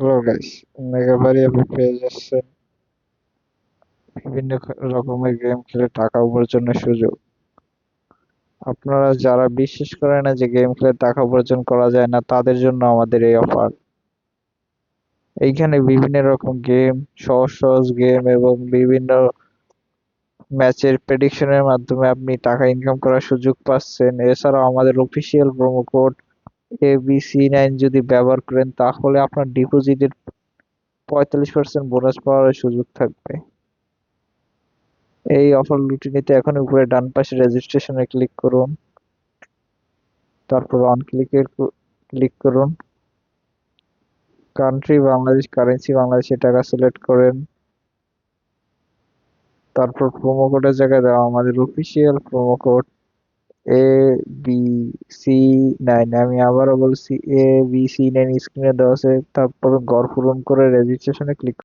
Hello guys, মেগাবাড়ি আপনি পেয়ে যাচ্ছেন বিভিন্ন রকমের গেম খেলে টাকা উপার্জনের সুযোগ। আপনারা যারা বিশ্বাস করে না যে গেম খেলে টাকা উপার্জন করা যায় না, তাদের জন্য আমাদের এই অফার। এইখানে বিভিন্ন রকম গেম, সহজ সহজ গেম এবং বিভিন্ন ম্যাচের প্রেডিকশনের মাধ্যমে আপনি টাকা ইনকাম করার সুযোগ পাচ্ছেন। এছাড়াও আমাদের অফিসিয়াল প্রোমো কোড ABC9 যদি ব্যবহার করেন, তাহলে আপনার ডিপোজিটের 45% বোনাস পাওয়ার সুযোগ থাকবে। এই অফার লুটে নিতে এখন উপরে ডান পাশে রেজিস্ট্রেশনে ক্লিক করুন, তারপর অন ক্লিক করুন, কান্ট্রি বাংলাদেশ, কারেন্সি বাংলাদেশি টাকা সিলেক্ট করেন, তারপর প্রোমো কোডের জায়গায় দেওয়া আমাদের অফিসিয়াল প্রোমো কোড ABC9। আমি আবারও বলছি, ABC9 স্ক্রিনে দেওয়া আছে। তারপর ঘর পূরণ করে রেজিস্ট্রেশনে ক্লিক